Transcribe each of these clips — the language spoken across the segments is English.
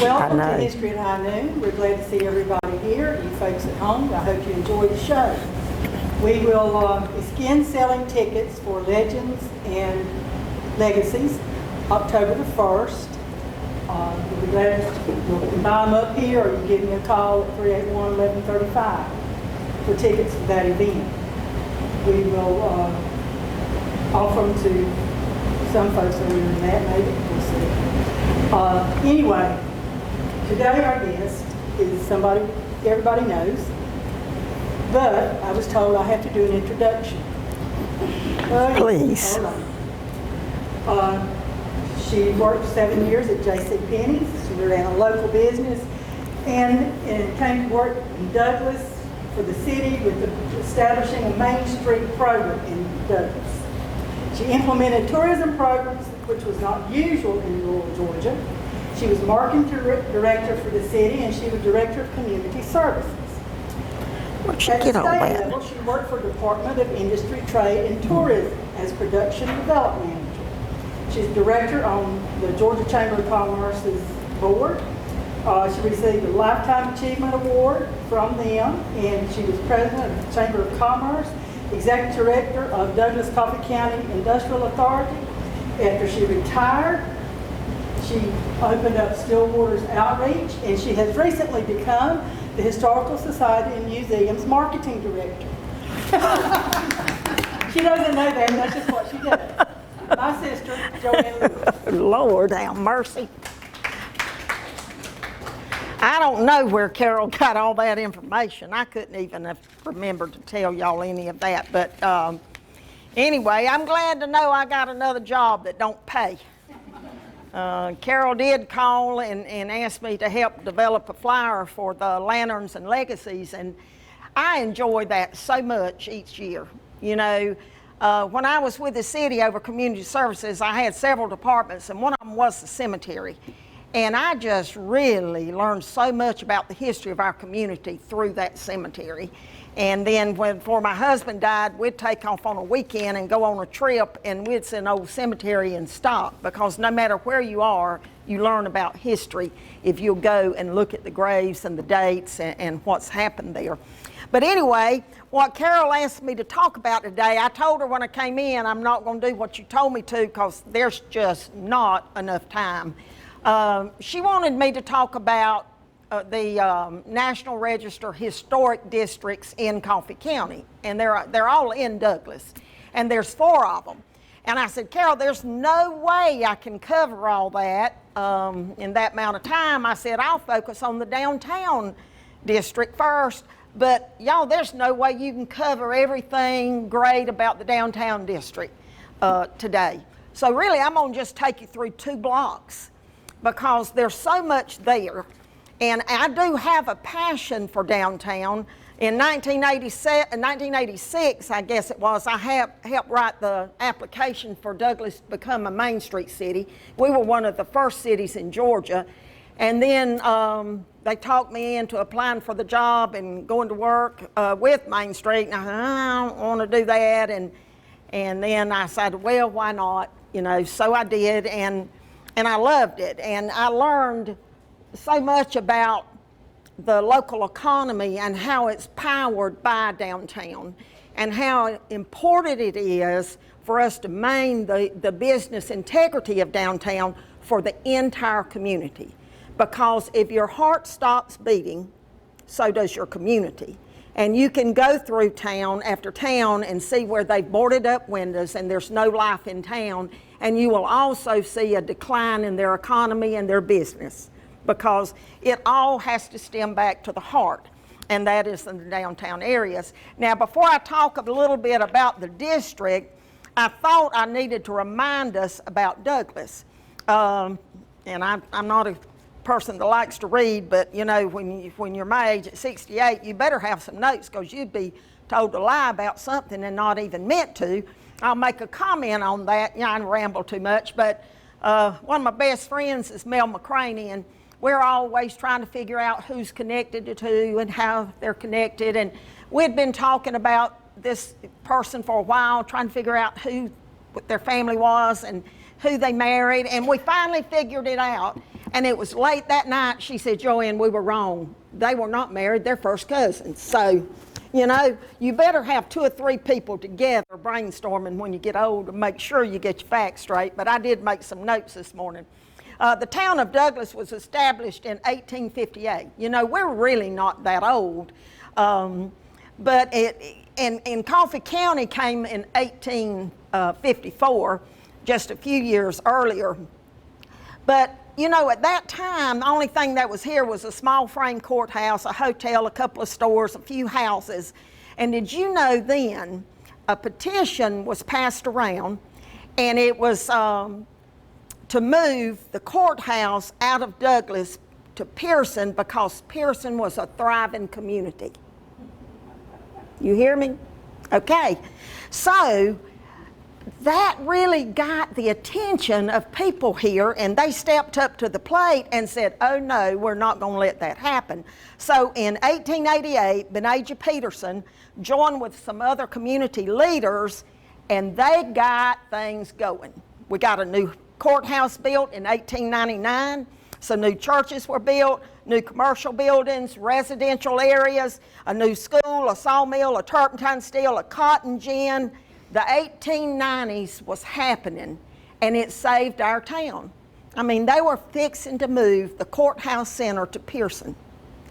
Welcome to History at High Noon. We're glad to see everybody here, you folks at home. I hope you enjoy the show. We will begin selling tickets for Legends and Legacies October the 1st. We'll be glad you can buy them up here, or you can give me a call at 381-1135 for tickets for that event. We will offer them to some folks earlier than that, maybe. We'll see. Anyway, today our guest is somebody everybody knows, but I was told I have to do an introduction. Please. Hold on. She worked 7 years at JCPenney's. She ran a local business and came to work in Douglas for the city with establishing a Main Street program in Douglas. She implemented tourism programs, which was not usual in rural Georgia. She was marketing director for the city, and she was director of community services. Where'd she At the get all state that? level, she worked for Department of Industry, Trade, and Tourism as production development manager. She's director on the Georgia Chamber of Commerce's board. She received a Lifetime Achievement Award from them, and she was president of the Chamber of Commerce, executive director of Douglas Coffee County Industrial Authority. After she retired, she opened up Stillwater's Outreach, and she has recently become the Historical Society and Museum's marketing director. She doesn't know that, that's just what she does. My sister, JoAnne Lewis. Lord have mercy. I don't know where Carol got all that information. I couldn't even have remembered to tell y'all any of that. But anyway, I'm glad to know I got another job that don't pay. Carol did call and ask me to help develop a flyer for the Lanterns and Legacies, and I enjoy that so much each year. You know, when I was with the city over community services, I had several departments, and one of them was the cemetery. And I just really learned so much about the history of our community through that cemetery. And then before my husband died, we'd take off on a weekend and go on a trip, and we'd see an old cemetery and stop, because no matter where you are, you learn about history if you'll go and look at the graves and the dates and what's happened there. But anyway, what Carol asked me to talk about today, I told her when I came in, I'm not going to do what you told me to, because there's just not enough time. She wanted me to talk about the National Register Historic Districts in Coffee County, and they're all in Douglas, and there's 4 of them. And I said, Carol, there's no way I can cover all that in that amount of time. I said, I'll focus on the downtown district first, but y'all, there's no way you can cover everything great about the downtown district today. So really, I'm gonna just take you through 2 blocks, because there's so much there. And I do have a passion for downtown. In 1986, I guess it was, I helped write the application for Douglas to become a Main Street city. We were one of the first cities in Georgia. And then they talked me into applying for the job and going to work with Main Street. And I said, I don't want to do that. And then I said, well, why not? You know, so I did. And I loved it, and I learned so much about the local economy and how it's powered by downtown, and how important it is for us to maintain the business integrity of downtown for the entire community. Because if your heart stops beating, so does your community. And you can go through town after town and see where they've boarded up windows and there's no life in town, and you will also see a decline in their economy and their business, because it all has to stem back to the heart, and that is in the downtown areas. Now, before I talk a little bit about the district, I thought I needed to remind us about Douglas. And I'm not a person that likes to read, but you know, when you're my age at 68, you better have some notes, because you'd be told to lie about something and not even meant to. I'll make a comment on that. I ramble too much, but one of my best friends is Mel McCraney, and we're always trying to figure out who's connected to who and how they're connected. And we'd been talking about this person for a while, trying to figure out what their family was and who they married, and we finally figured it out. And it was late that night. She said, "JoAnne, we were wrong. They were not married. They're first cousins." So, you know, you better have 2 or 3 people together brainstorming when you get old to make sure you get your facts straight. But I did make some notes this morning. The town of Douglas was established in 1858. You know, we're really not that old. But in Coffee County came in 1854, just a few years earlier. But, you know, at that time, the only thing that was here was a small frame courthouse, a hotel, a couple of stores, a few houses. And did you know then a petition was passed around, and it was to move the courthouse out of Douglas to Pearson because Pearson was a thriving community. You hear me? Okay. So that really got the attention of people here, and they stepped up to the plate and said, "Oh no, we're not going to let that happen." So in 1888, Benajah Peterson joined with some other community leaders, and they got things going. We got a new courthouse built in 1899. Some new churches were built, new commercial buildings, residential areas, a new school, a sawmill, a turpentine steel, a cotton gin. The 1890s was happening, and it saved our town. I mean, they were fixing to move the courthouse center to Pearson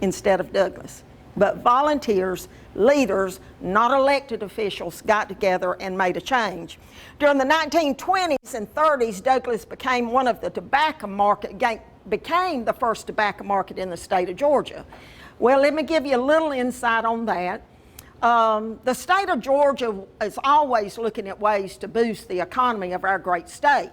instead of Douglas. But volunteers, leaders, not elected officials, got together and made a change. During the 1920s and 30s, Douglas became one of the tobacco market, became the first tobacco market in the state of Georgia. Well, let me give you a little insight on that. The state of Georgia is always looking at ways to boost the economy of our great state.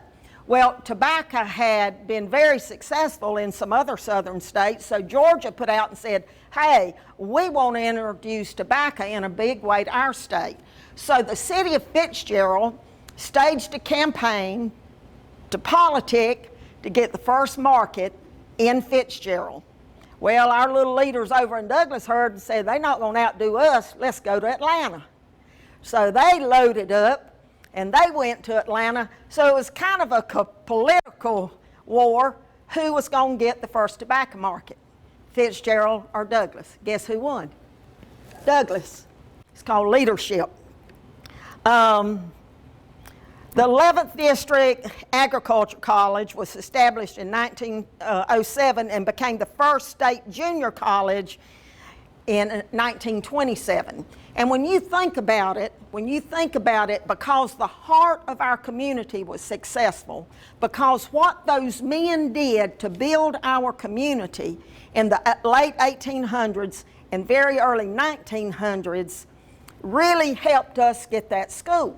Well, tobacco had been very successful in some other southern states, so Georgia put out and said, "Hey, we want to introduce tobacco in a big way to our state." So the city of Fitzgerald staged a campaign to politic to get the first market in Fitzgerald. Well, our little leaders over in Douglas heard and said, "They're not going to outdo us, let's go to Atlanta." So they loaded up and they went to Atlanta. So it was kind of a political war. Who was going to get the first tobacco market? Fitzgerald or Douglas? Guess who won? Douglas. It's called leadership. The 11th District Agriculture College was established in 1907 and became the first state junior college in 1927. And when you think about it, because the heart of our community was successful, because what those men did to build our community in the late 1800s and very early 1900s really helped us get that school.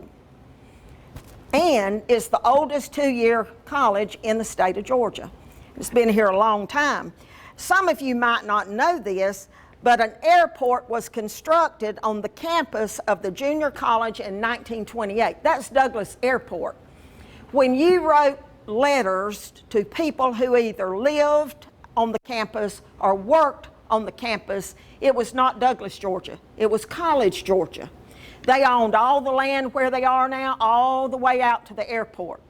And it's the oldest 2-year college in the state of Georgia. It's been here a long time. Some of you might not know this, but an airport was constructed on the campus of the junior college in 1928. That's Douglas Airport. When you wrote letters to people who either lived on the campus or worked on the campus, it was not Douglas, Georgia. It was College, Georgia. They owned all the land where they are now, all the way out to the airport.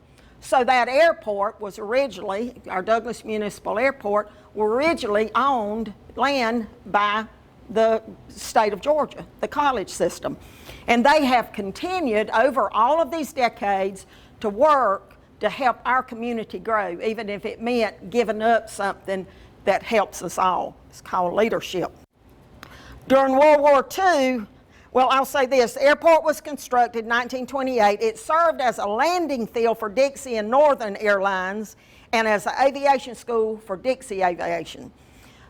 So that airport was originally, our Douglas Municipal Airport, originally owned land by the state of Georgia, the college system. And they have continued over all of these decades to work to help our community grow, even if it meant giving up something that helps us all. It's called leadership. During World War II, well, I'll say this, the airport was constructed in 1928. It served as a landing field for Dixie and Northern Airlines and as an aviation school for Dixie Aviation.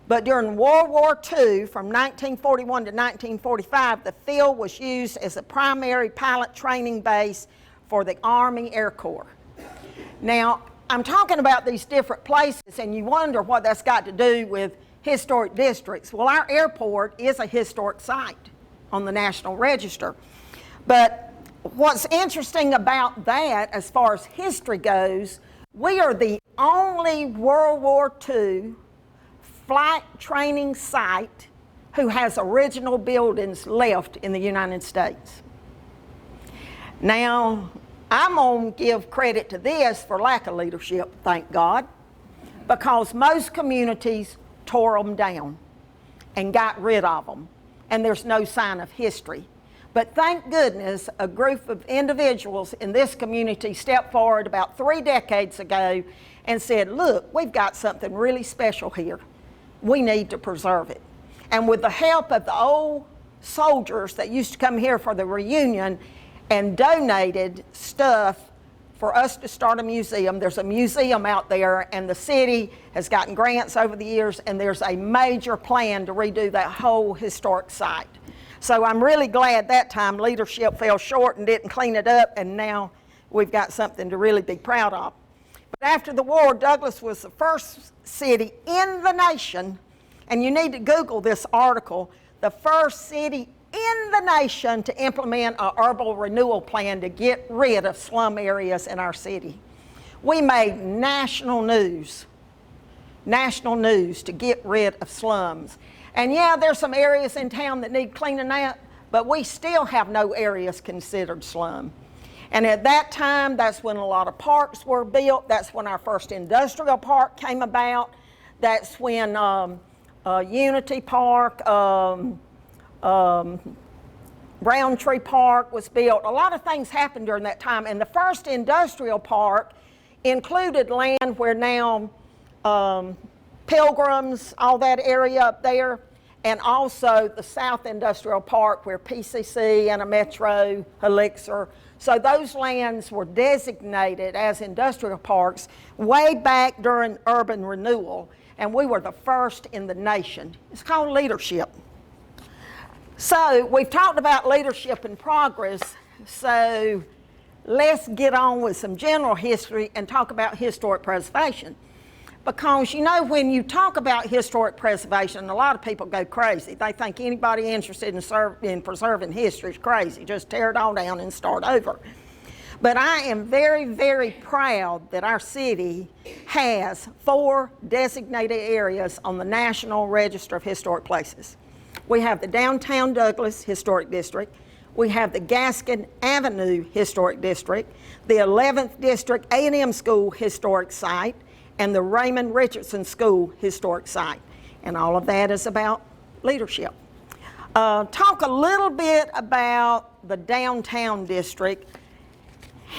But during World War II, from 1941 to 1945, the field was used as a primary pilot training base for the Army Air Corps. Now, I'm talking about these different places, and you wonder what that's got to do with historic districts. Well, our airport is a historic site on the National Register. But what's interesting about that, as far as history goes, we are the only World War II flight training site who has original buildings left in the United States. Now, I'm going to give credit to this for lack of leadership, thank God. because most communities tore them down and got rid of them, and there's no sign of history. But thank goodness a group of individuals in this community stepped forward about 3 decades ago and said, look, we've got something really special here. We need to preserve it. And with the help of the old soldiers that used to come here for the reunion and donated stuff for us to start a museum. There's a museum out there, and the city has gotten grants over the years, and there's a major plan to redo that whole historic site. So I'm really glad that time leadership fell short and didn't clean it up, and now we've got something to really be proud of. But after the war, Douglas was the first city in the nation, and you need to Google this article, the first city in the nation to implement an urban renewal plan to get rid of slum areas in our city. We made national news to get rid of slums. And yeah, there's some areas in town that need cleaning out, but we still have no areas considered slum. And at that time, that's when a lot of parks were built. That's when our first industrial park came about. That's when Unity Park, Roundtree Park was built. A lot of things happened during that time, and the first industrial park included land where now Pilgrims, all that area up there, and also the South Industrial Park where PCC, Metro, Elixir. So those lands were designated as industrial parks way back during urban renewal, and we were the first in the nation. It's called leadership. So we've talked about leadership and progress, so let's get on with some general history and talk about historic preservation. Because, you know, when you talk about historic preservation, a lot of people go crazy. They think anybody interested in preserving history is crazy. Just tear it all down and start over. But I am very, very proud that our city has 4 designated areas on the National Register of Historic Places. We have the Downtown Douglas Historic District. We have the Gaskin Avenue Historic District, the 11th District A&M School Historic Site, and the Raymond Richardson School Historic Site. And all of that is about leadership. Talk a little bit about the Downtown District.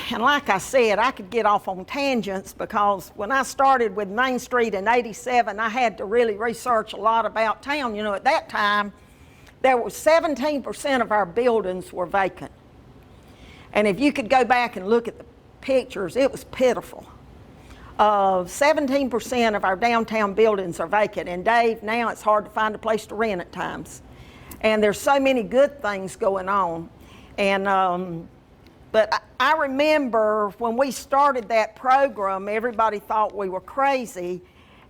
And like I said, I could get off on tangents because when I started with Main Street in '87, I had to really research a lot about town. You know, at that time, there was 17% of our buildings were vacant. And if you could go back and look at the pictures, it was pitiful. 17% of our downtown buildings are vacant. And Dave, now it's hard to find a place to rent at times. And there's so many good things going on. And but I remember when we started that program, everybody thought we were crazy.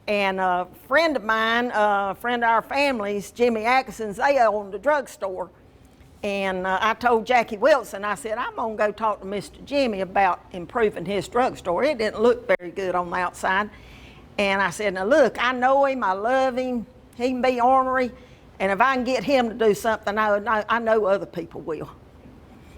And a friend of mine, a friend of our family's, Jimmy Atkinson's, they owned a drugstore. And I told Jackie Wilson, I said, I'm gonna go talk to Mr. Jimmy about improving his drugstore. It didn't look very good on the outside. And I said, now look, I know him, I love him, he can be ornery, and if I can get him to do something, I know other people will.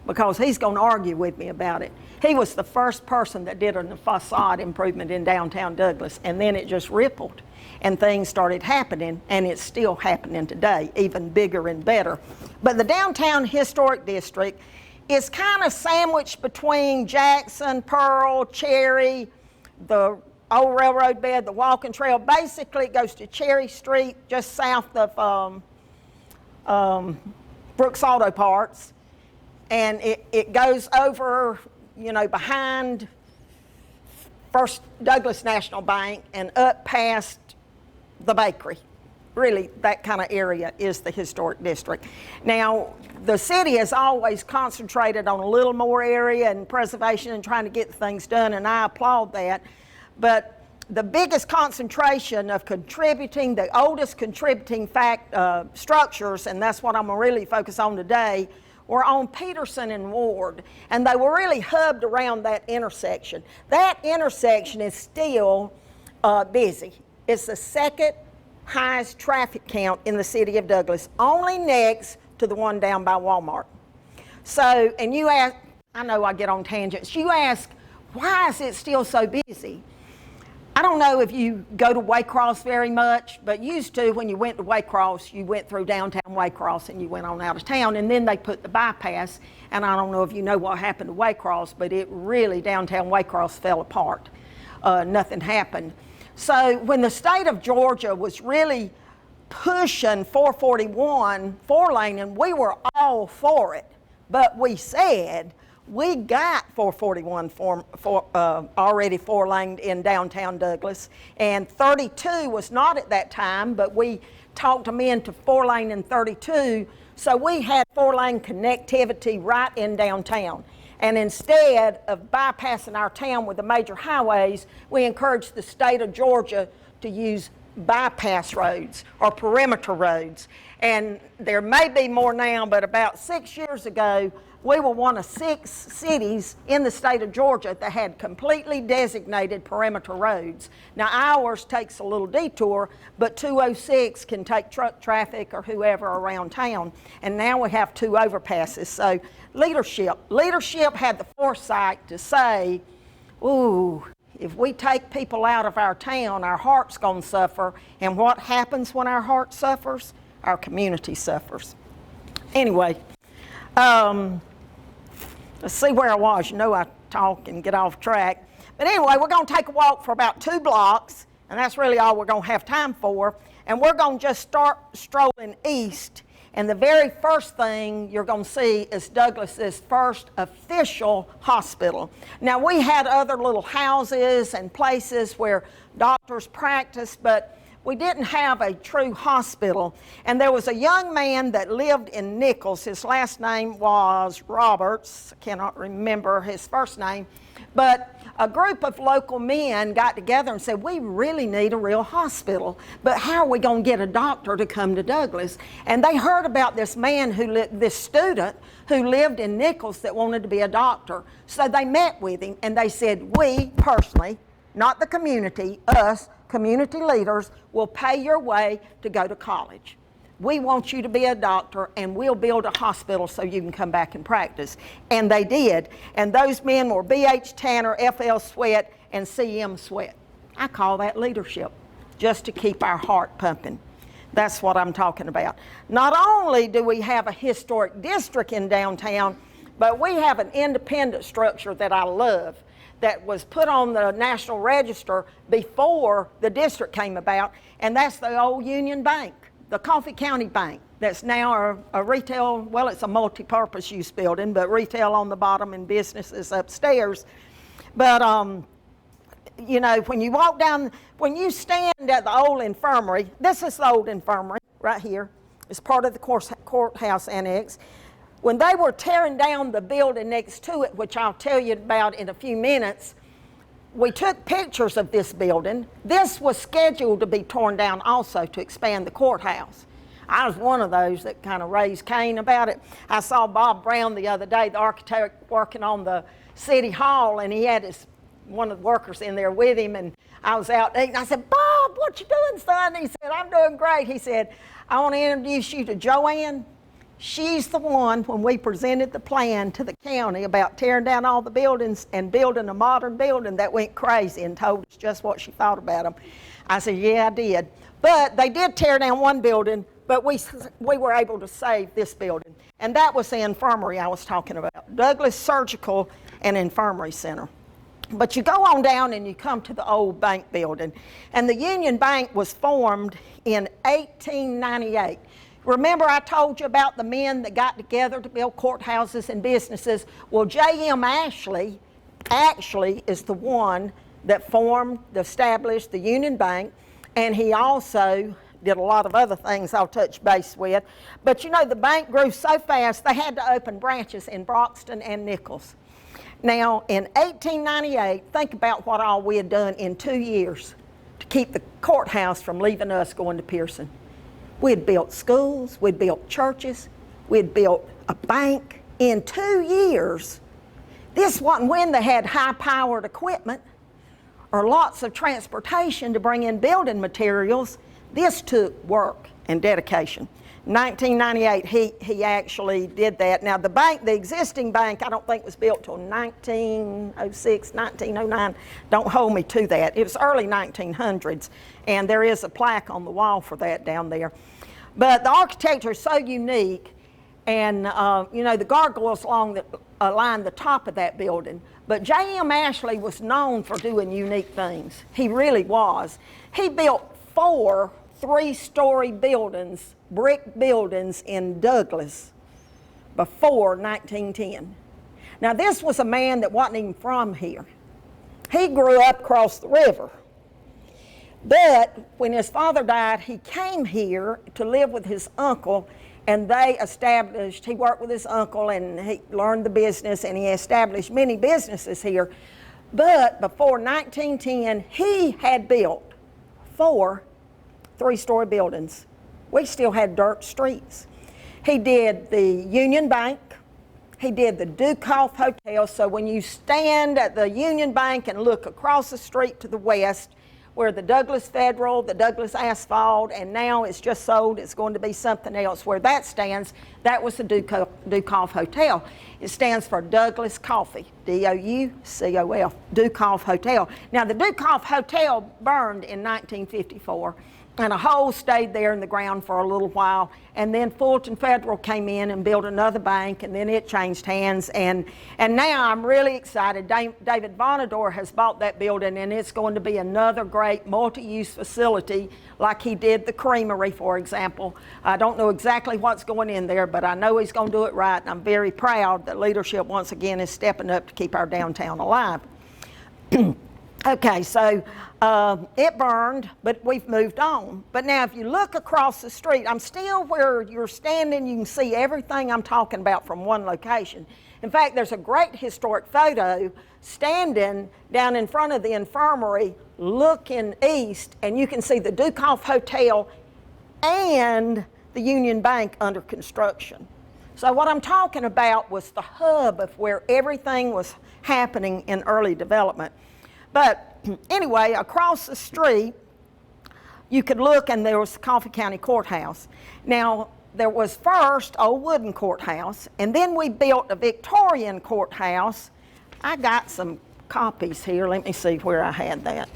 Because he's gonna argue with me about it. He was the first person that did a facade improvement in downtown Douglas, and then it just rippled, and things started happening, and it's still happening today, even bigger and better. But the Downtown Historic District is kind of sandwiched between Jackson, Pearl, Cherry, the old railroad bed, the walking trail. Basically, it goes to Cherry Street, just south of Brooks Auto Parts. And it goes over, you know, behind First Douglas National Bank and up past the bakery. Really, that kind of area is the historic district. Now, the city has always concentrated on a little more area and preservation and trying to get things done, and I applaud that. But the biggest concentration of contributing, the oldest contributing structures, and that's what I'm gonna really focus on today, were on Peterson and Ward, and they were really hubbed around that intersection. That intersection is still busy. It's the second highest traffic count in the city of Douglas, only next to the one down by Walmart. So, and you ask, I know I get on tangents, you ask, why is it still so busy? I don't know if you go to Waycross very much, but used to, when you went to Waycross, you went through downtown Waycross and you went on out of town, and then they put the bypass, and I don't know if you know what happened to Waycross, but it really, downtown Waycross fell apart. Nothing happened. So when the state of Georgia was really pushing 441 4-lane, and we were all for it, but we said, we got 441 already 4-laned in downtown Douglas, and 32 was not at that time, but we talked them into 4-lane and 32, so we had 4-lane connectivity right in downtown. And instead of bypassing our town with the major highways, we encouraged the state of Georgia to use bypass roads or perimeter roads. And there may be more now, but about 6 years ago, we were one of 6 cities in the state of Georgia that had completely designated perimeter roads. Now ours takes a little detour, but 206 can take truck traffic or whoever around town. And now we have 2 overpasses. So leadership had the foresight to say, ooh, if we take people out of our town, our heart's gonna suffer. And what happens when our heart suffers? Our community suffers. Anyway, let's see where I was. You know I talk and get off track. But anyway, we're going to take a walk for about 2 blocks, and that's really all we're going to have time for. And we're going to just start strolling east. And the very first thing you're going to see is Douglas's first official hospital. Now, we had other little houses and places where doctors practiced, but we didn't have a true hospital. And there was a young man that lived in Nichols. His last name was Roberts. I cannot remember his first name. But a group of local men got together and said, we really need a real hospital, but how are we going to get a doctor to come to Douglas? And they heard about this man, this student who lived in Nichols that wanted to be a doctor. So they met with him and they said, we personally, not the community, us, community leaders, will pay your way to go to college. We want you to be a doctor, and we'll build a hospital so you can come back and practice. And they did. And those men were B.H. Tanner, F.L. Sweat, and C.M. Sweat. I call that leadership, just to keep our heart pumping. That's what I'm talking about. Not only do we have a historic district in downtown, but we have an independent structure that I love, that was put on the National Register before the district came about, and that's the old Union Bank, the Coffee County Bank, that's now a retail, well, it's a multi-purpose use building, but retail on the bottom and businesses upstairs. But, you know, when you walk down, when you stand at the old infirmary, this is the old infirmary right here. It's part of the courthouse annex. When they were tearing down the building next to it, which I'll tell you about in a few minutes, we took pictures of this building. This was scheduled to be torn down also to expand the courthouse. I was one of those that kind of raised Cain about it. I saw Bob Brown the other day, the architect working on the city hall, and he had one of the workers in there with him, and I was out eating. I said, Bob, what you doing, son? He said, I'm doing great. He said, I want to introduce you to JoAnne. She's the one, when we presented the plan to the county about tearing down all the buildings and building a modern building, that went crazy and told us just what she thought about them. I said, yeah, I did. But they did tear down one building, but we were able to save this building. And that was the infirmary I was talking about, Douglas Surgical and Infirmary Center. But you go on down and you come to the old bank building. And the Union Bank was formed in 1898. Remember I told you about the men that got together to build courthouses and businesses? Well, J.M. Ashley actually is the one that established the Union Bank, and he also did a lot of other things I'll touch base with. But you know, the bank grew so fast, they had to open branches in Broxton and Nichols. Now, in 1898, think about what all we had done in 2 years to keep the courthouse from leaving us going to Pearson. We had built schools, we'd built churches, we'd built a bank in 2 years. This wasn't when they had high-powered equipment or lots of transportation to bring in building materials. This took work and dedication. 1998, he actually did that. Now the bank, the existing bank, I don't think was built till 1906, 1909. Don't hold me to that. It was early 1900s, and there is a plaque on the wall for that down there. But the architecture is so unique, and you know, the gargoyles line the top of that building. But J.M. Ashley was known for doing unique things. He really was. He built 4 3-story buildings, brick buildings in Douglas before 1910. Now this was a man that wasn't even from here. He grew up across the river. But when his father died, he came here to live with his uncle, and he worked with his uncle, and he learned the business, and he established many businesses here. But before 1910, he had built 4 3-story buildings. We still had dirt streets. He did the Union Bank. He did the Dukoff Hotel. So when you stand at the Union Bank and look across the street to the west, where the Douglas Federal, the Douglas Asphalt, and now it's just sold, it's going to be something else, where that stands, that was the Dukoff Hotel. It stands for Douglas Coffee, D-O-U-C-O-F, Dukoff Hotel. Now the Dukoff Hotel burned in 1954, and a hole stayed there in the ground for a little while, and then Fulton Federal came in and built another bank, and then it changed hands, and now I'm really excited. David Vonador has bought that building, and it's going to be another great multi-use facility like he did the creamery, for example. I don't know exactly what's going in there, but I know he's going to do it right, and I'm very proud that leadership once again is stepping up to keep our downtown alive. Okay, so it burned, but we've moved on. But now if you look across the street, I'm still where you're standing, you can see everything I'm talking about from one location. In fact, there's a great historic photo standing down in front of the infirmary looking east, and you can see the Dukoff Hotel and the Union Bank under construction. So what I'm talking about was the hub of where everything was happening in early development. But anyway, across the street, you could look, and there was the Coffee County Courthouse. Now, there was first a wooden courthouse, and then we built a Victorian courthouse. I got some copies here. Let me see where I had that.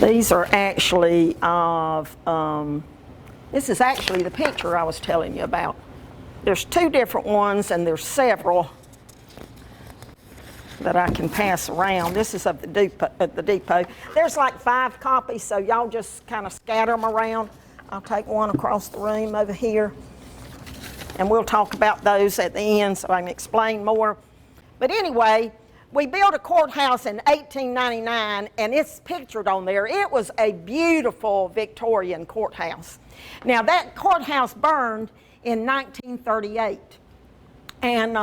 These are actually of, this is actually the picture I was telling you about. There's 2 different ones, and there's several that I can pass around. This is of the depot. There's like 5 copies, so y'all just kind of scatter them around. I'll take one across the room over here, and we'll talk about those at the end so I can explain more. But anyway, we built a courthouse in 1899, and it's pictured on there. It was a beautiful Victorian courthouse. Now that courthouse burned in 1938, and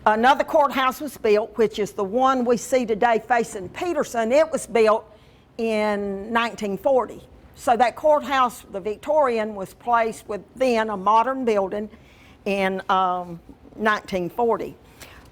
another courthouse was built, which is the one we see today facing Peterson. It was built in 1940. So that courthouse, the Victorian, was placed with then a modern building in 1940.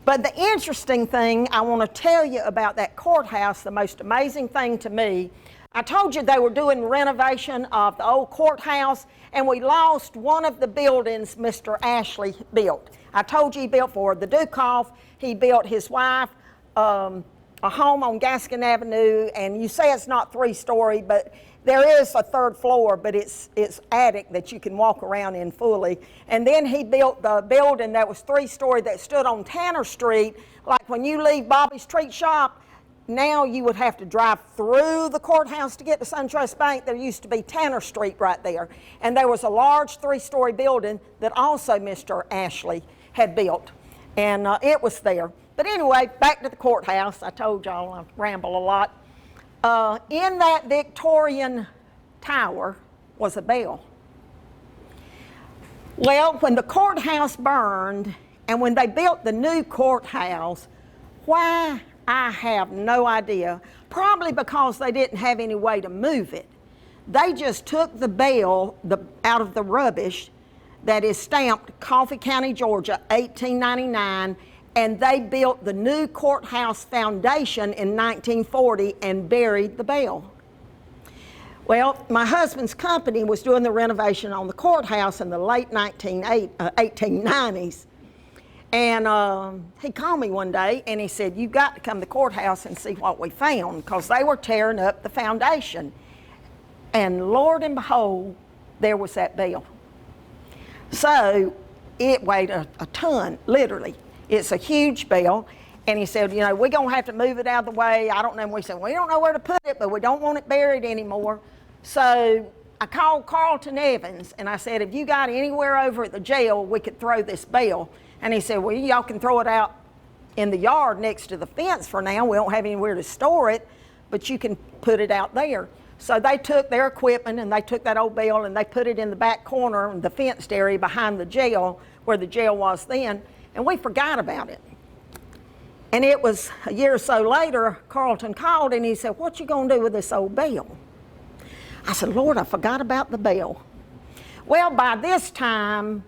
But the interesting thing I want to tell you about that courthouse, the most amazing thing to me, I told you they were doing renovation of the old courthouse, and we lost one of the buildings Mr. Ashley built. I told you he built for the Dukoff. He built his wife a home on Gaskin Avenue, and you say it's not 3-story, but there is a 3rd floor, but it's attic that you can walk around in fully. And then he built the building that was 3-story that stood on Tanner Street. Like when you leave Bobby's Treat Shop, now you would have to drive through the courthouse to get to SunTrust Bank. There used to be Tanner Street right there. And there was a large 3-story building that also Mr. Ashley had built. And it was there. But anyway, back to the courthouse. I told y'all I ramble a lot. In that Victorian tower was a bell. Well, when the courthouse burned and when they built the new courthouse, why, I have no idea. Probably because they didn't have any way to move it. They just took the bell out of the rubbish that is stamped Coffee County, Georgia, 1899, and they built the new Courthouse Foundation in 1940 and buried the bell. Well, my husband's company was doing the renovation on the courthouse in the late 1890s. And he called me one day and he said, "You've got to come to the courthouse and see what we found," because they were tearing up the foundation. And Lord and behold, there was that bell. So it weighed a ton, literally. It's a huge bell. And he said, "You know, we're going to have to move it out of the way." I don't know. We said, "We don't know where to put it, but we don't want it buried anymore." So I called Carlton Evans and I said, "Have you got anywhere over at the jail we could throw this bell?" And he said, "Well, y'all can throw it out in the yard next to the fence for now. We don't have anywhere to store it, but you can put it out there." So they took their equipment and they took that old bell and they put it in the back corner, the fenced area behind the jail, where the jail was then, and we forgot about it. And it was a year or so later, Carlton called and he said, "What you gonna do with this old bell?" I said, "Lord, I forgot about the bell." Well, by this time,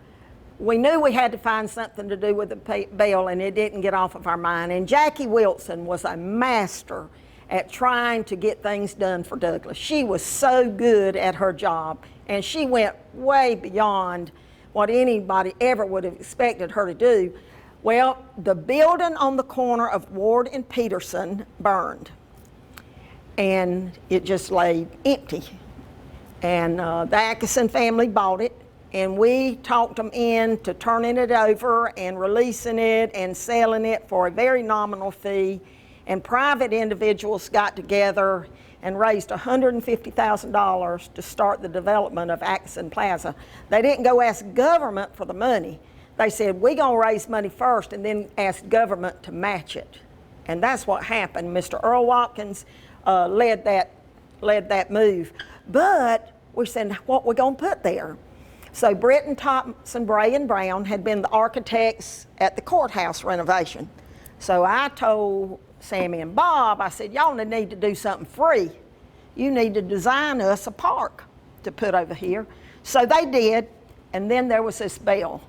we knew we had to find something to do with the bell, and it didn't get off of our mind. And Jackie Wilson was a master at trying to get things done for Douglas. She was so good at her job, and she went way beyond what anybody ever would have expected her to do. Well, the building on the corner of Ward and Peterson burned, and it just lay empty. And the Atkinson family bought it, and we talked them into turning it over and releasing it and selling it for a very nominal fee. And private individuals got together and raised $150,000 to start the development of Atkinson Plaza. They didn't go ask government for the money. They said, "We're going to raise money first and then ask government to match it." And that's what happened. Mr. Earl Watkins led that move. But we said, "What we going to put there?" So Britton, Thompson, Bray, and Brown had been the architects at the courthouse renovation. So I told Sammy and Bob, I said, "Y'all need to do something free. You need to design us a park to put over here." So they did, and then there was this bell,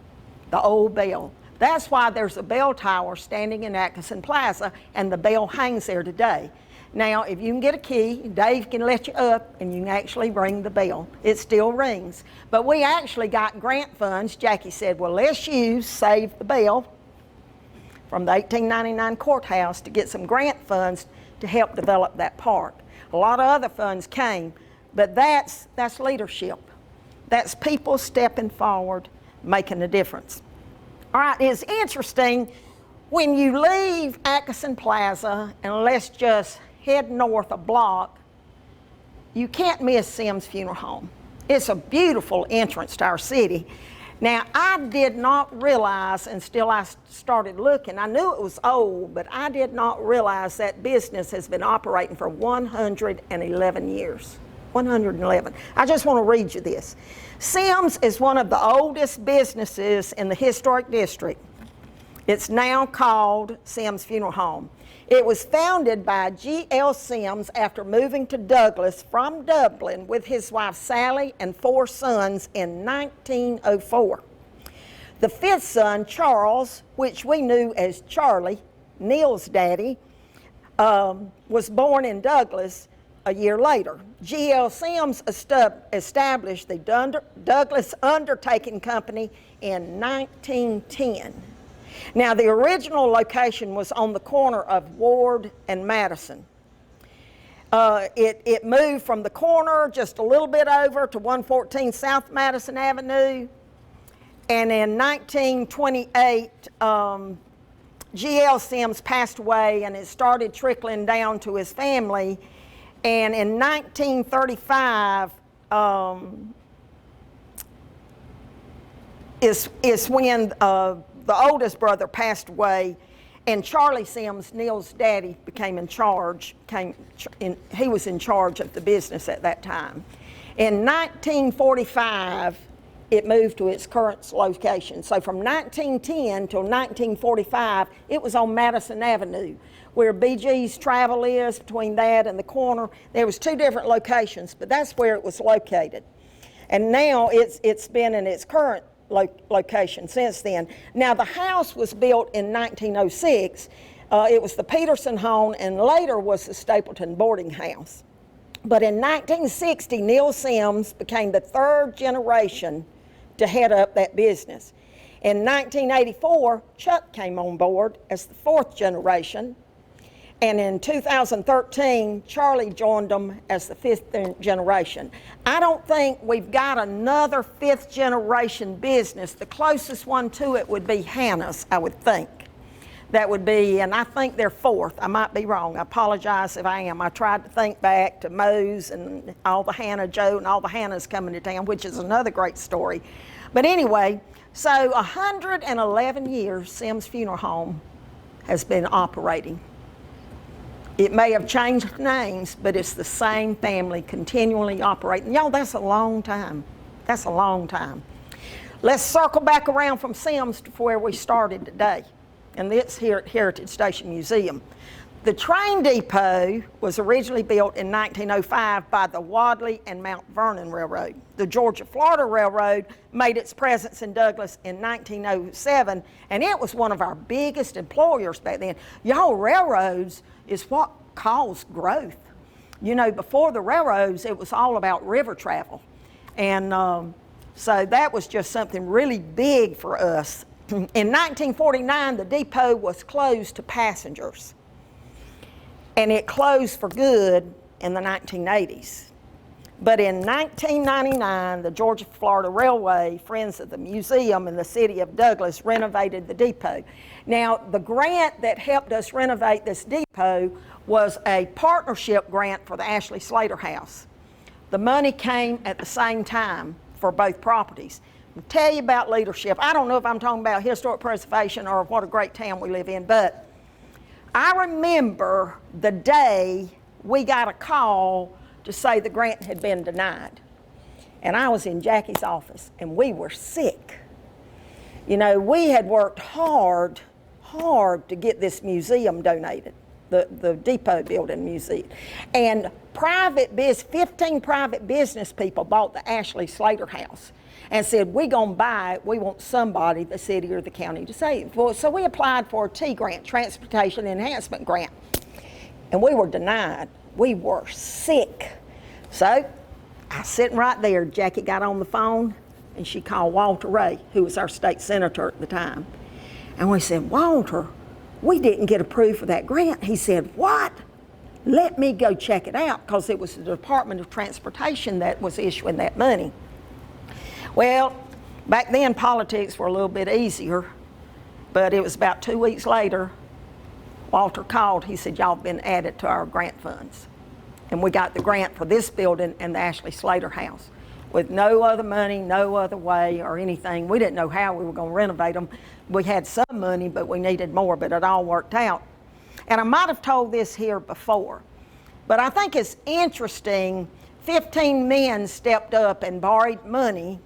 the old bell. That's why there's a bell tower standing in Atkinson Plaza, and the bell hangs there today. Now, if you can get a key, Dave can let you up and you can actually ring the bell. It still rings. But we actually got grant funds. Jackie said, "Well, let's save the bell from the 1899 courthouse to get some grant funds to help develop that park." A lot of other funds came, but that's leadership. That's people stepping forward, making a difference. All right, it's interesting when you leave Atkinson Plaza and let's just head north a block, you can't miss Sims Funeral Home. It's a beautiful entrance to our city. Now, I did not realize until I started looking, I knew it was old, but I did not realize that business has been operating for 111 years. 111. I just want to read you this. Sims is one of the oldest businesses in the historic district. It's now called Sims Funeral Home. It was founded by G.L. Sims after moving to Douglas from Dublin with his wife Sally and 4 sons in 1904. The 5th son, Charles, which we knew as Charlie, Neil's daddy, was born in Douglas a year later. G.L. Sims established the Douglas Undertaking Company in 1910. Now, the original location was on the corner of Ward and Madison. It moved from the corner just a little bit over to 114 South Madison Avenue. And in 1928, G.L. Sims passed away and it started trickling down to his family. And in 1935 is when the oldest brother passed away, and Charlie Sims, Neil's daddy, became in charge. He was in charge of the business at that time. In 1945, it moved to its current location. So from 1910 till 1945, it was on Madison Avenue, where BG's Travel is, between that and the corner. There was 2 different locations, but that's where it was located. And now it's been in its current location since then. Now, the house was built in 1906. It was the Peterson home, and later was the Stapleton boarding house. But in 1960, Neil Sims became the third generation to head up that business. In 1984, Chuck came on board as the fourth generation. And in 2013, Charlie joined them as the fifth generation. I don't think we've got another fifth generation business. The closest one to it would be Hannah's, I would think. That would be, and I think they're fourth. I might be wrong. I apologize if I am. I tried to think back to Moe's and all the Hannah, Joe, and all the Hannahs coming to town, which is another great story. But anyway, so 111 years Sims Funeral Home has been operating. It may have changed names, but it's the same family continually operating. Y'all, that's a long time. That's a long time. Let's circle back around from Sims to where we started today. And it's here at Heritage Station Museum. The train depot was originally built in 1905 by the Wadley and Mount Vernon Railroad. The Georgia-Florida Railroad made its presence in Douglas in 1907, and it was one of our biggest employers back then. Y'all, railroads is what caused growth. You know, before the railroads, it was all about river travel. And so that was just something really big for us. In 1949, the depot was closed to passengers, and it closed for good in the 1980s. But in 1999, the Georgia-Florida Railway, Friends of the Museum in the city of Douglas, renovated the depot. Now, the grant that helped us renovate this depot was a partnership grant for the Ashley Slater House. The money came at the same time for both properties. I'll tell you about leadership. I don't know if I'm talking about historic preservation or what a great town we live in, but I remember the day we got a call to say the grant had been denied. And I was in Jackie's office, and we were sick. You know, we had worked hard to get this museum donated, the depot building museum. And 15 private business people bought the Ashley Slater House and said, we're gonna buy it, we want somebody, the city or the county, to save. Well, so we applied for a T grant, Transportation Enhancement Grant, and we were denied. We were sick. So I was sitting right there. Jackie got on the phone and she called Walter Ray, who was our state senator at the time. And we said, Walter, we didn't get approved for that grant. He said, what? Let me go check it out, because it was the Department of Transportation that was issuing that money. Well, back then politics were a little bit easier, but it was about 2 weeks later, Walter called. He said, y'all have been added to our grant funds. And we got the grant for this building and the Ashley Slater House with no other money, no other way or anything. We didn't know how we were going to renovate them. We had some money, but we needed more, but it all worked out. And I might have told this here before, but I think it's interesting. 15 men stepped up and borrowed money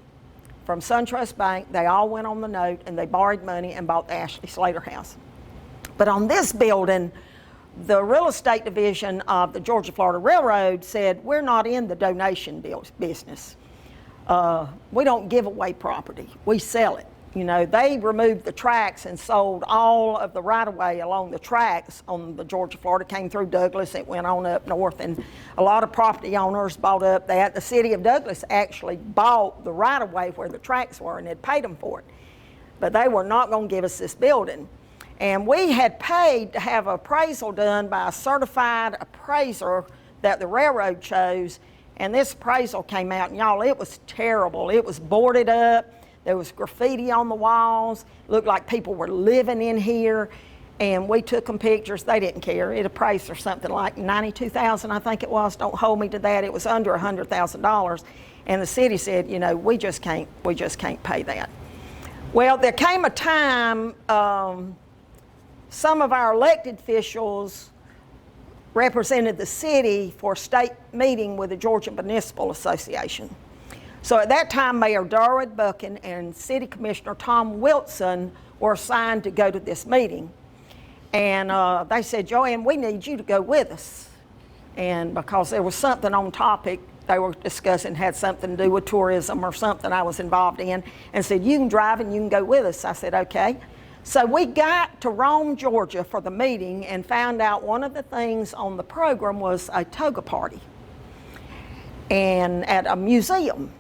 from SunTrust Bank. They all went on the note and they borrowed money and bought the Ashley Slater House. But on this building, the real estate division of the Georgia-Florida Railroad said, we're not in the donation business. We don't give away property, we sell it. You know, they removed the tracks and sold all of the right-of-way along the tracks on the Georgia-Florida, came through Douglas, it went on up north, and a lot of property owners bought up that. The city of Douglas actually bought the right-of-way where the tracks were and had paid them for it. But they were not going to give us this building. And we had paid to have appraisal done by a certified appraiser that the railroad chose, and this appraisal came out, and y'all, it was terrible. It was boarded up. There was graffiti on the walls. It looked like people were living in here, and we took them pictures. They didn't care. It appraised for something like $92,000, I think it was. Don't hold me to that. It was under $100,000, and the city said, you know, we just can't pay that. Well, there came a time. Some of our elected officials represented the city for a state meeting with the Georgia Municipal Association. So at that time, Mayor Darwood Buchan and City Commissioner Tom Wilson were assigned to go to this meeting. And they said, JoAnne, we need you to go with us. And because there was something on topic they were discussing, had something to do with tourism or something I was involved in, and said, you can drive and you can go with us. I said, okay. So we got to Rome, Georgia for the meeting and found out one of the things on the program was a toga party. and at a museum.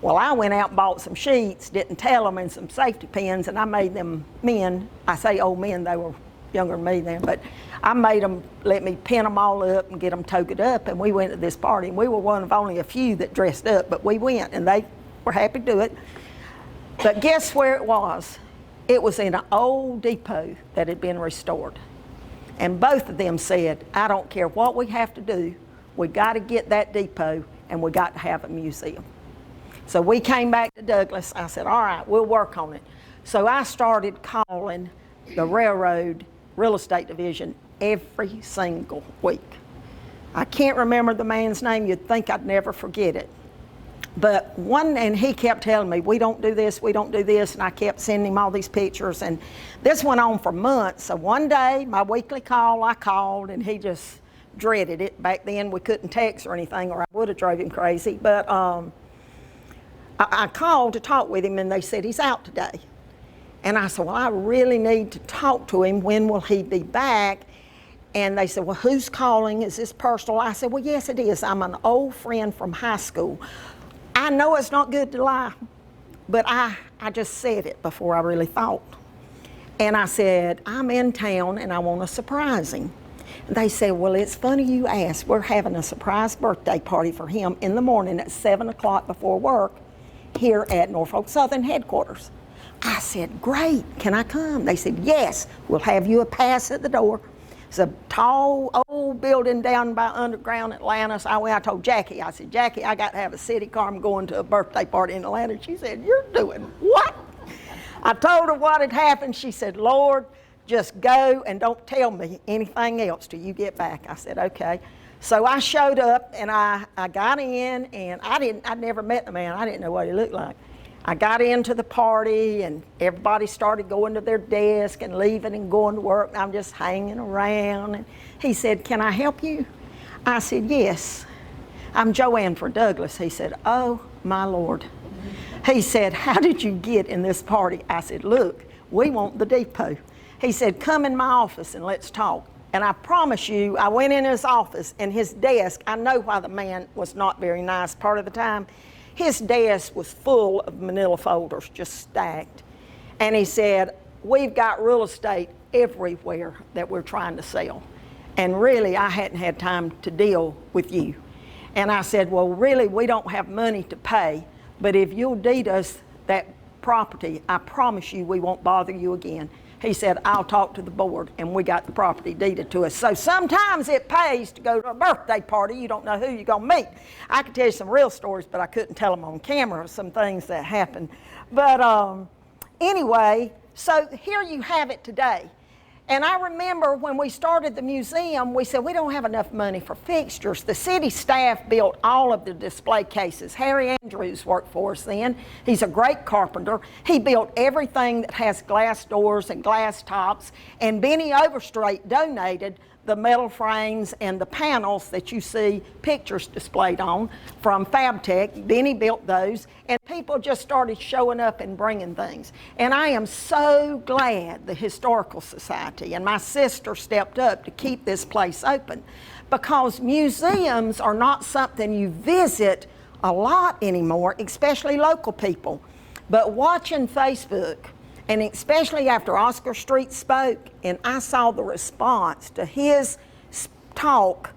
Well, I went out and bought some sheets, didn't tell them, and some safety pins, and I made them men. I say old men, they were younger than me then, but I made them let me pin them all up and get them toted up, and we went to this party, and we were one of only a few that dressed up, but we went, and they were happy to do it. But guess where it was? It was in an old depot that had been restored. And both of them said, I don't care what we have to do, we got to get that depot, and we got to have a museum. So we came back to Douglas. I said, all right, we'll work on it. So I started calling the railroad real estate division every single week. I can't remember the man's name. You'd think I'd never forget it. But and he kept telling me, we don't do this, we don't do this, and I kept sending him all these pictures, and this went on for months. So one day, my weekly call, I called, and he just dreaded it. Back then, we couldn't text or anything, or I would have drove him crazy. But I called to talk with him, and they said, he's out today. And I said, well, I really need to talk to him. When will he be back? And they said, well, who's calling? Is this personal? I said, well, yes, it is. I'm an old friend from high school. I know it's not good to lie, but I just said it before I really thought. And I said, I'm in town, and I want to surprise him. And they said, well, it's funny you ask. We're having a surprise birthday party for him in the morning at 7 o'clock before work here at Norfolk Southern headquarters. I said, great, can I come? They said, yes, we'll have you a pass at the door. It's a tall, old building down by Underground Atlanta. So I told Jackie, I said, Jackie, I got to have a city car. I'm going to a birthday party in Atlanta. And she said, you're doing what? I told her what had happened. She said, Lord, just go and don't tell me anything else till you get back. I said, okay. So I showed up, and I got in, and I'd never met the man. I didn't know what he looked like. I got into the party, and everybody started going to their desk and leaving and going to work, and I'm just hanging around. And he said, can I help you? I said, yes. I'm JoAnne for Douglas. He said, oh, my Lord. He said, how did you get in this party? I said, look, we want the depot. He said, come in my office and let's talk. And I promise you, I went in his office, and his desk, I know why the man was not very nice part of the time. His desk was full of manila folders, just stacked. And he said, we've got real estate everywhere that we're trying to sell. And really, I hadn't had time to deal with you. And I said, well, really, we don't have money to pay, but if you'll deed us that property, I promise you we won't bother you again. He said, I'll talk to the board, and we got the property deeded to us. So sometimes it pays to go to a birthday party. You don't know who you're going to meet. I could tell you some real stories, but I couldn't tell them on camera, some things that happened. But anyway, so here you have it today. And I remember when we started the museum, we said, we don't have enough money for fixtures. The city staff built all of the display cases. Harry Andrews worked for us then. He's a great carpenter. He built everything that has glass doors and glass tops. And Benny Overstrait donated the metal frames and the panels that you see pictures displayed on from FabTech. Benny built those, and people just started showing up and bringing things. And I am so glad the Historical Society and my sister stepped up to keep this place open, because museums are not something you visit a lot anymore, especially local people. But watching Facebook, and especially after Oscar Street spoke, and I saw the response to his talk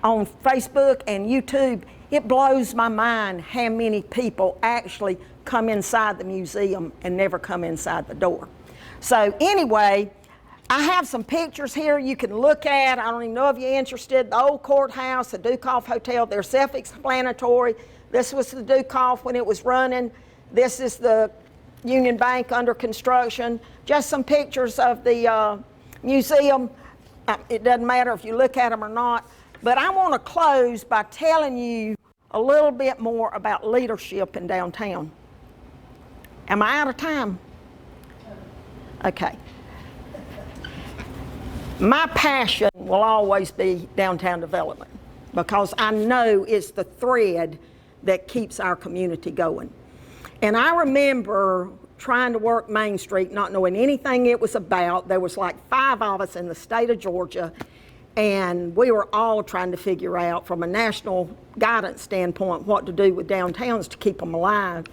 on Facebook and YouTube, it blows my mind how many people actually come inside the museum and never come inside the door. So anyway, I have some pictures here you can look at. I don't even know if you're interested. The old courthouse, the Dukoff Hotel, they're self-explanatory. This was the Dukoff when it was running. This is the Union Bank under construction. Just some pictures of the museum. It doesn't matter if you look at them or not. But I want to close by telling you a little bit more about leadership in downtown. Am I out of time? Okay. My passion will always be downtown development, because I know it's the thread that keeps our community going. And I remember trying to work Main Street, not knowing anything it was about. There was like 5 of us in the state of Georgia, And we were all trying to figure out, from a national guidance standpoint, what to do with downtowns to keep them alive.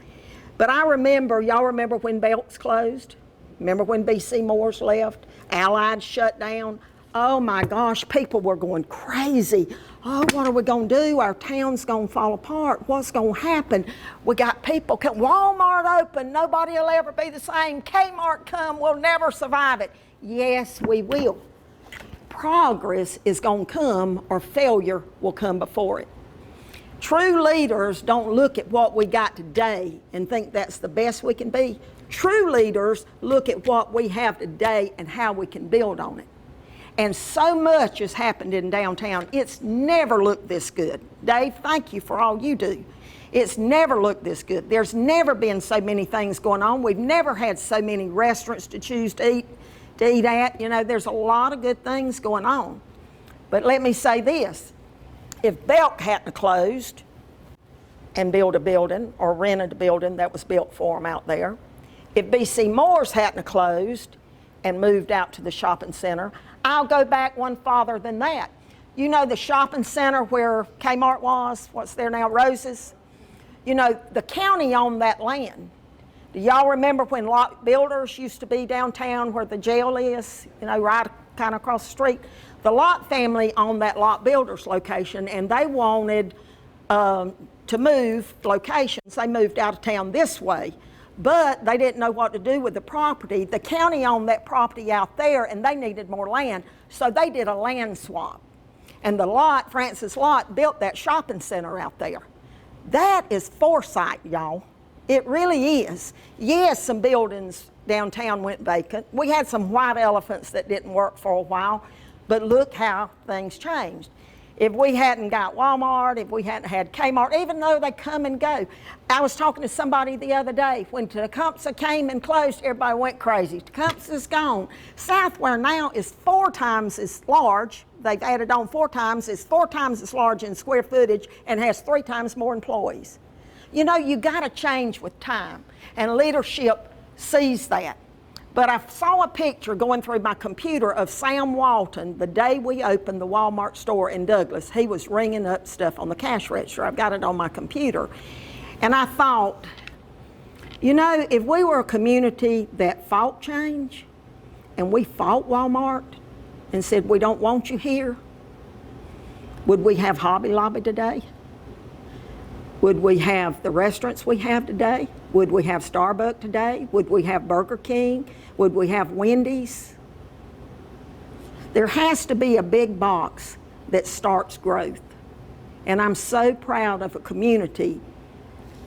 But I remember, y'all remember when Belk's closed? Remember when B.C. Moore's left? Allied shut down? Oh my gosh, people were going crazy. Oh, what are we going to do? Our town's going to fall apart. What's going to happen? We got people come. Walmart open, nobody will ever be the same. Kmart come, we'll never survive it. Yes, we will. Progress is going to come, or failure will come before it. True leaders don't look at what we got today and think that's the best we can be. True leaders look at what we have today and how we can build on it. And so much has happened in downtown. It's never looked this good. Dave, thank you for all you do. It's never looked this good. There's never been so many things going on. We've never had so many restaurants to choose to eat at. You know, there's a lot of good things going on. But let me say this. If Belk hadn't closed and built a building or rented a building that was built for them out there, if B.C. Moore's hadn't closed and moved out to the shopping center, I'll go back one farther than that. You know the shopping center where Kmart was, what's there now, Rose's? You know, the county owned that land. Do y'all remember when Lot Builders used to be downtown where the jail is, you know, right kind of across the street? The Lot family owned that Lot Builders location, and they wanted to move locations. They moved out of town this way, but they didn't know what to do with the property. The county owned that property out there, and they needed more land, so they did a land swap. And the Lot, Francis Lot, built that shopping center out there. That is foresight, y'all. It really is. Yes, some buildings downtown went vacant. We had some white elephants that didn't work for a while, but look how things changed. If we hadn't got Walmart, if we hadn't had Kmart, even though they come and go. I was talking to somebody the other day, when Tecumseh came and closed, everybody went crazy. Tecumseh's gone. Southware now is 4 times as large. They've added on 4 times. It's 4 times as large in square footage and has 3 times more employees. You know, you got to change with time, and leadership sees that. But I saw a picture going through my computer of Sam Walton the day we opened the Walmart store in Douglas. He was ringing up stuff on the cash register. I've got it on my computer. And I thought, you know, if we were a community that fought change, and we fought Walmart and said, we don't want you here, would we have Hobby Lobby today? Would we have the restaurants we have today? Would we have Starbucks today? Would we have Burger King? Would we have Wendy's? There has to be a big box that starts growth. And I'm so proud of a community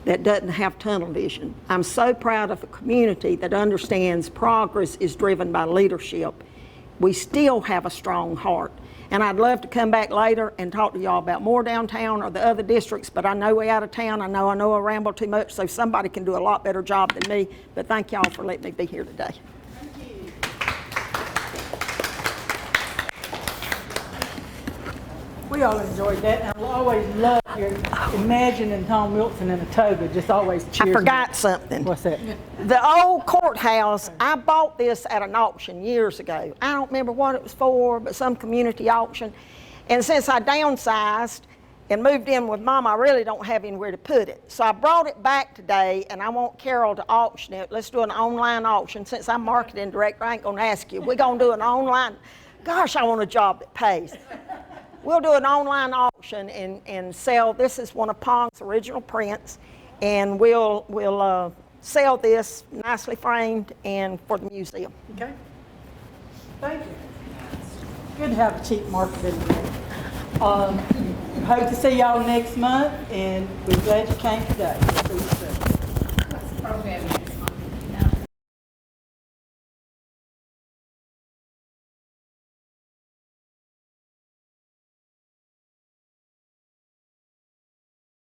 that doesn't have tunnel vision. I'm so proud of a community that understands progress is driven by leadership. We still have a strong heart. And I'd love to come back later and talk to y'all about more downtown or the other districts, but I know we're out of town. I know I ramble too much, so somebody can do a lot better job than me. But thank y'all for letting me be here today. Thank you. We all enjoyed that, and I always love your imagining Tom Wilson in a toga. Just always cheers. I me forgot up. something. What's that? The old courthouse, I bought this at an auction years ago. I don't remember what it was for, but some community auction. And since I downsized and moved in with Mom, I really don't have anywhere to put it. So I brought it back today, and I want Carol to auction it. Let's do an online auction. Since I'm marketing director, I ain't gonna ask you. We're gonna do an online. Gosh, I want a job that pays. We'll do an online auction and sell. This is one of Pong's original prints, and we'll sell this nicely framed and for the museum. Okay. Thank you. Good to have a cheap marketing. Hope to see y'all next month, and we're glad you came today. See you soon. Program.